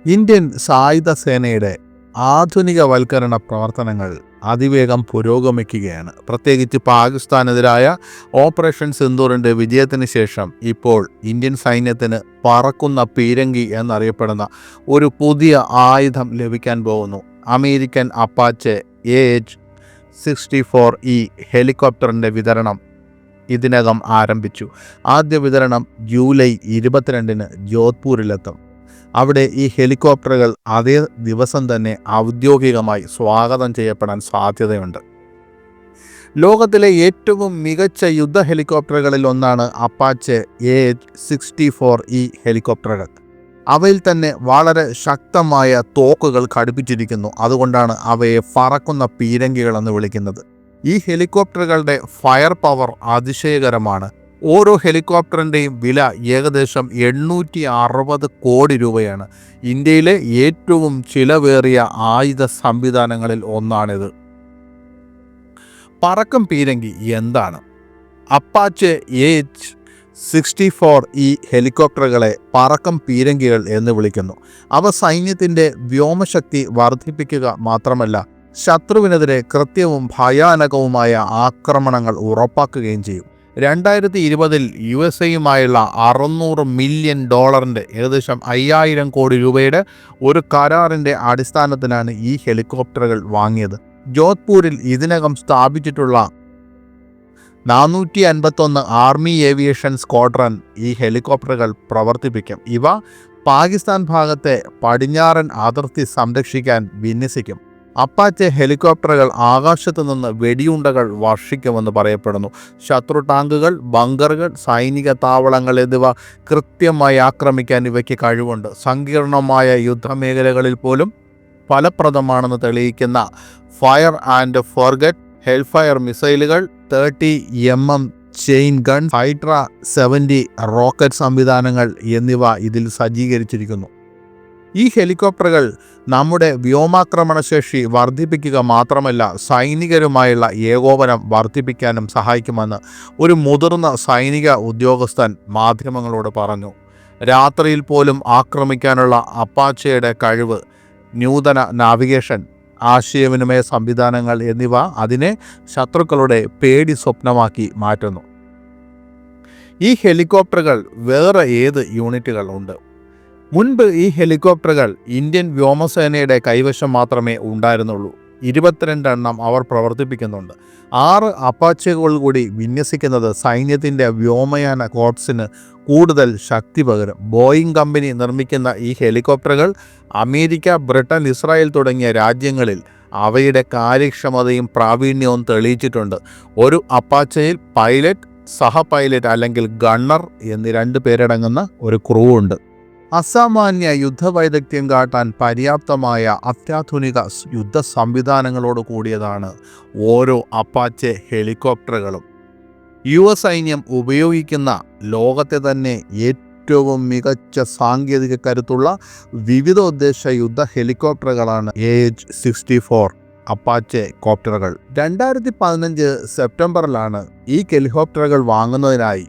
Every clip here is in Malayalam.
ഇന്ത്യൻ സായുധ സേനയുടെ ആധുനികവൽക്കരണ പ്രവർത്തനങ്ങൾ അതിവേഗം പുരോഗമിക്കുകയാണ്. പ്രത്യേകിച്ച് പാകിസ്ഥാനെതിരായ ഓപ്പറേഷൻ സിന്ദൂറിൻ്റെ വിജയത്തിന് ശേഷം ഇപ്പോൾ ഇന്ത്യൻ സൈന്യത്തിന് പറക്കുന്ന പീരങ്കി എന്നറിയപ്പെടുന്ന ഒരു പുതിയ ആയുധം ലഭിക്കാൻ പോകുന്നു. അമേരിക്കൻ അപ്പാച്ചെ AH-64E ഹെലികോപ്റ്ററിൻ്റെ വിതരണം ഇതിനകം ആരംഭിച്ചു. ആദ്യ വിതരണം ജൂലൈ 22-ന് ജോധ്പൂരിലെത്തും. അവിടെ ഈ ഹെലികോപ്റ്ററുകൾ അതേ ദിവസം തന്നെ ഔദ്യോഗികമായി സ്വാഗതം ചെയ്യപ്പെടാൻ സാധ്യതയുണ്ട്. ലോകത്തിലെ ഏറ്റവും മികച്ച യുദ്ധ ഹെലികോപ്റ്ററുകളിൽ ഒന്നാണ് അപ്പാച്ചെ AH-64E ഹെലികോപ്റ്ററുകൾ. അവയിൽ തന്നെ വളരെ ശക്തമായ തോക്കുകൾ ഘടിപ്പിച്ചിരിക്കുന്നു. അതുകൊണ്ടാണ് അവയെ പറക്കുന്ന പീരങ്കികളെന്ന് വിളിക്കുന്നത്. ഈ ഹെലികോപ്റ്ററുകളുടെ ഫയർ പവർ അതിശയകരമാണ്. ഓരോ ഹെലികോപ്റ്ററിൻ്റെയും വില ഏകദേശം 860 കോടി രൂപയാണ്. ഇന്ത്യയിലെ ഏറ്റവും ചിലവേറിയ ആയുധ സംവിധാനങ്ങളിൽ ഒന്നാണിത്. പറക്കം പീരങ്കി എന്താണ്? അപ്പാച്ചെ AH-64E ഹെലികോപ്റ്ററുകളെ പറക്കം പീരങ്കികൾ എന്ന് വിളിക്കുന്നു. അവ സൈന്യത്തിൻ്റെ വ്യോമശക്തി വർദ്ധിപ്പിക്കുക മാത്രമല്ല, ശത്രുവിനെതിരെ കൃത്യവും ഭയാനകവുമായ ആക്രമണങ്ങൾ ഉറപ്പാക്കുകയും ചെയ്യും. 2020 USA-യുമായുള്ള $600 മില്യൺ ഏകദേശം 5000 കോടി രൂപയുടെ ഒരു കരാറിൻ്റെ അടിസ്ഥാനത്തിലാണ് ഈ ഹെലികോപ്റ്ററുകൾ വാങ്ങിയത്. ജോധ്പൂരിൽ ഇതിനകം സ്ഥാപിച്ചിട്ടുള്ള 451 ആർമി ഏവിയേഷൻ സ്ക്വാഡ്രൺ ഈ ഹെലികോപ്റ്ററുകൾ പ്രവർത്തിപ്പിക്കും. ഇവ പാകിസ്ഥാൻ ഭാഗത്തെ പടിഞ്ഞാറൻ അതിർത്തി സംരക്ഷിക്കാൻ വിന്യസിക്കും. അപ്പാച്ചെ ഹെലികോപ്റ്ററുകൾ ആകാശത്തു നിന്ന് വെടിയുണ്ടകൾ വർഷിക്കുമെന്ന് പറയപ്പെടുന്നു. ശത്രു ടാങ്കുകൾ, ബങ്കറുകൾ, സൈനിക താവളങ്ങൾ എന്നിവ കൃത്യമായി ആക്രമിക്കാൻ ഇവയ്ക്ക് കഴിവുണ്ട്. സങ്കീർണമായ യുദ്ധമേഖലകളിൽ പോലും ഫലപ്രദമാണെന്ന് തെളിയിക്കുന്ന ഫയർ ആൻഡ് ഫോർഗറ്റ്, ഹെൽഫയർ മിസൈലുകൾ, 30 mm chain gun, Hydra 70 rocket സംവിധാനങ്ങൾ എന്നിവ ഇതിൽ സജ്ജീകരിച്ചിരിക്കുന്നു. ഈ ഹെലികോപ്റ്ററുകൾ നമ്മുടെ വ്യോമാക്രമണ ശേഷി വർദ്ധിപ്പിക്കുക മാത്രമല്ല, സൈനികരുമായുള്ള ഏകോപനം വർദ്ധിപ്പിക്കാനും സഹായിക്കുമെന്ന് ഒരു മുതിർന്ന സൈനിക ഉദ്യോഗസ്ഥൻ മാധ്യമങ്ങളോട് പറഞ്ഞു. രാത്രിയിൽ പോലും ആക്രമിക്കാനുള്ള അപ്പാച്ചെയുടെ കഴിവ്, നൂതന നാവിഗേഷൻ, ആശയവിനിമയ സംവിധാനങ്ങൾ എന്നിവ അതിനെ ശത്രുക്കളുടെ പേടി സ്വപ്നമാക്കി മാറ്റുന്നു. ഈ ഹെലികോപ്റ്ററുകൾ വേറെ ഏത് യൂണിറ്റുകൾ ഉണ്ട്? മുൻപ് ഈ ഹെലികോപ്റ്ററുകൾ ഇന്ത്യൻ വ്യോമസേനയുടെ കൈവശം മാത്രമേ ഉണ്ടായിരുന്നുള്ളൂ. 22 എണ്ണം അവർ പ്രവർത്തിപ്പിക്കുന്നുണ്ട്. 6 അപ്പാച്ചകൾ കൂടി വിന്യസിക്കുന്നത് സൈന്യത്തിൻ്റെ വ്യോമയാന കോർപ്സിന് കൂടുതൽ ശക്തി പകരും. ബോയിങ് കമ്പനി നിർമ്മിക്കുന്ന ഈ ഹെലികോപ്റ്ററുകൾ അമേരിക്ക, ബ്രിട്ടൻ, ഇസ്രായേൽ തുടങ്ങിയ രാജ്യങ്ങളിൽ അവയുടെ കാര്യക്ഷമതയും പ്രാവീണ്യവും തെളിയിച്ചിട്ടുണ്ട്. ഒരു അപ്പാച്ചയിൽ പൈലറ്റ്, സഹ പൈലറ്റ് അല്ലെങ്കിൽ ഗണ്ണർ എന്നീ 2 പേരടങ്ങുന്ന ഒരു ക്രൂ ഉണ്ട്. അസാമാന്യ യുദ്ധവൈദഗ്ധ്യം കാട്ടാൻ പര്യാപ്തമായ അത്യാധുനിക യുദ്ധ സംവിധാനങ്ങളോട് കൂടിയതാണ് ഓരോ അപ്പാച്ചെ ഹെലികോപ്റ്ററുകളും. US സൈന്യം ഉപയോഗിക്കുന്ന ലോകത്തെ തന്നെ ഏറ്റവും മികച്ച സാങ്കേതിക കരുത്തുള്ള വിവിധോദ്ദേശ യുദ്ധ ഹെലികോപ്റ്ററുകളാണ് AH-64 അപ്പാച്ചെ കോപ്റ്ററുകൾ. 2015 സെപ്റ്റംബറിലാണ് ഈ ഹെലികോപ്റ്ററുകൾ വാങ്ങുന്നതിനായി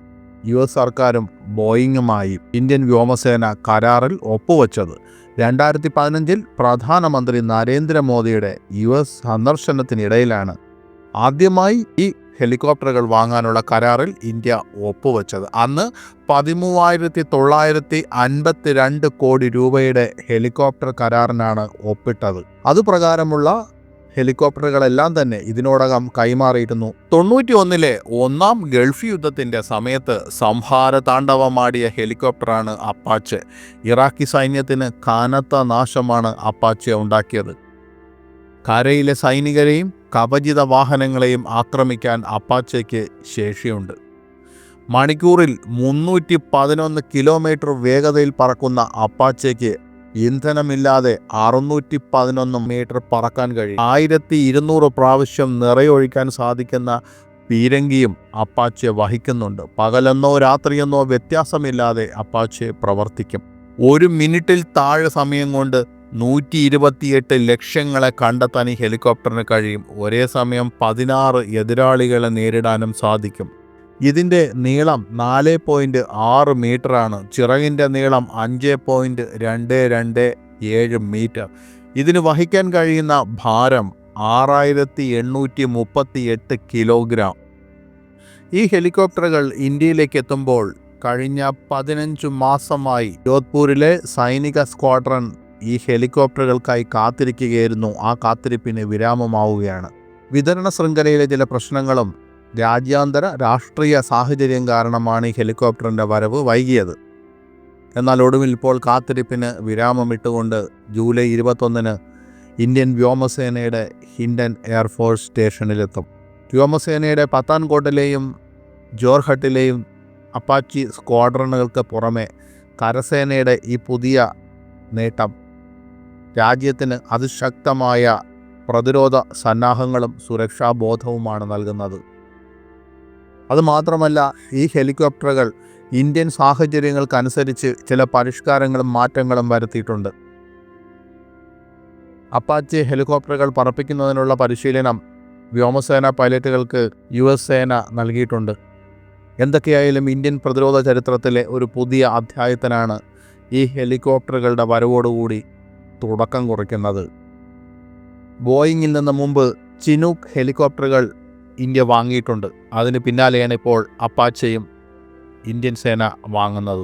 US സർക്കാരും ബോയിങ്ങുമായി ഇന്ത്യൻ വ്യോമസേന കരാറിൽ ഒപ്പുവെച്ചത്. 2015 പ്രധാനമന്ത്രി നരേന്ദ്രമോദിയുടെ US സന്ദർശനത്തിനിടയിലാണ് ആദ്യമായി ഈ ഹെലികോപ്റ്ററുകൾ വാങ്ങാനുള്ള കരാറിൽ ഇന്ത്യ ഒപ്പുവെച്ചത്. അന്ന് 13,952 കോടി രൂപയുടെ ഹെലികോപ്റ്റർ കരാറിനാണ് ഒപ്പിട്ടത്. അതുപ്രകാരമുള്ള ഹെലികോപ്റ്ററുകളെല്ലാം തന്നെ ഇതിനോടകം കൈമാറിയിരുന്നു. 91-ലെ ഒന്നാം ഗൾഫ് യുദ്ധത്തിൻ്റെ സമയത്ത് സംഹാര താണ്ഡവമാടിയ ഹെലികോപ്റ്ററാണ് അപ്പാച്ചെ. ഇറാഖി സൈന്യത്തിന് കനത്ത നാശമാണ് അപ്പാച്ചെ ഉണ്ടാക്കിയത്. കരയിലെ സൈനികരെയും കവചിത വാഹനങ്ങളെയും ആക്രമിക്കാൻ അപ്പാച്ചയ്ക്ക് ശേഷിയുണ്ട്. മണിക്കൂറിൽ 311 കിലോമീറ്റർ വേഗതയിൽ പറക്കുന്ന അപ്പാച്ചയ്ക്ക് ഇന്ധനമില്ലാതെ 611 മീറ്റർ പറക്കാൻ കഴിയും. 1200 പ്രാവശ്യം നിറയൊഴിക്കാൻ സാധിക്കുന്ന പീരങ്കിയും അപ്പാച്ചെ വഹിക്കുന്നുണ്ട്. പകലെന്നോ രാത്രിയെന്നോ വ്യത്യാസമില്ലാതെ അപ്പാച്ചെ പ്രവർത്തിക്കും. 1 മിനിറ്റിൽ താഴെ സമയം കൊണ്ട് 128 ലക്ഷ്യങ്ങളെ കണ്ടെത്താൻ ഈ ഹെലികോപ്റ്ററിന് കഴിയും. ഒരേ സമയം 16 എതിരാളികളെ നേരിടാനും സാധിക്കും. ഇതിൻ്റെ നീളം 4.6 മീറ്ററാണ്. ചിറകിൻ്റെ നീളം 5.22 മീറ്റർ. ഇതിന് വഹിക്കാൻ കഴിയുന്ന ഭാരം 6838 കിലോഗ്രാം. ഈ ഹെലികോപ്റ്ററുകൾ ഇന്ത്യയിലേക്ക് എത്തുമ്പോൾ കഴിഞ്ഞ 15 മാസമായി ജോധ്പൂരിലെ സൈനിക സ്ക്വാഡ്രൺ ഈ ഹെലികോപ്റ്ററുകൾക്കായി കാത്തിരിക്കുകയായിരുന്നു. ആ കാത്തിരിപ്പിന് വിരാമമാവുകയാണ്. വിതരണ ശൃംഖലയിലെ ചില പ്രശ്നങ്ങളും രാജ്യാന്തര രാഷ്ട്രീയ സാഹചര്യം കാരണമാണ് ഈ ഹെലികോപ്റ്ററിൻ്റെ വരവ് വൈകിയത്. എന്നാൽ ഒടുവിൽ ഇപ്പോൾ കാത്തിരിപ്പിന് വിരാമമിട്ടുകൊണ്ട് ജൂലൈ 21 ഇന്ത്യൻ വ്യോമസേനയുടെ ഹിൻഡൻ എയർഫോഴ്സ് സ്റ്റേഷനിലെത്തും. വ്യോമസേനയുടെ പത്താൻകോട്ടിലെയും ജോർഹട്ടിലെയും അപ്പാച്ചി സ്ക്വാഡ്രണുകൾക്ക് പുറമെ കരസേനയുടെ ഈ പുതിയ നേട്ടം രാജ്യത്തിന് അതിശക്തമായ പ്രതിരോധ സന്നാഹങ്ങളും സുരക്ഷാബോധവുമാണ് നൽകുന്നത്. അതുമാത്രമല്ല, ഈ ഹെലികോപ്റ്ററുകൾ ഇന്ത്യൻ സാഹചര്യങ്ങൾക്കനുസരിച്ച് ചില പരിഷ്കാരങ്ങളും മാറ്റങ്ങളും വരുത്തിയിട്ടുണ്ട്. അപ്പാച്ചി ഹെലികോപ്റ്ററുകൾ പറപ്പിക്കുന്നതിനുള്ള പരിശീലനം വ്യോമസേന പൈലറ്റുകൾക്ക് US സേന നൽകിയിട്ടുണ്ട്. എന്തൊക്കെയായാലും ഇന്ത്യൻ പ്രതിരോധ ചരിത്രത്തിലെ ഒരു പുതിയ അധ്യായത്തിനാണ് ഈ ഹെലികോപ്റ്ററുകളുടെ വരവോടുകൂടി തുടക്കം കുറിക്കുന്നത്. ബോയിങ്ങിൽ നിന്ന് മുമ്പ് ചിനൂക്ക് ഹെലികോപ്റ്ററുകൾ ഇന്ത്യ വാങ്ങിയിട്ടുണ്ട്. അതിന് പിന്നാലെയാണ് ഇപ്പോൾ അപ്പാച്ചയും ഇന്ത്യൻ സേന വാങ്ങുന്നത്.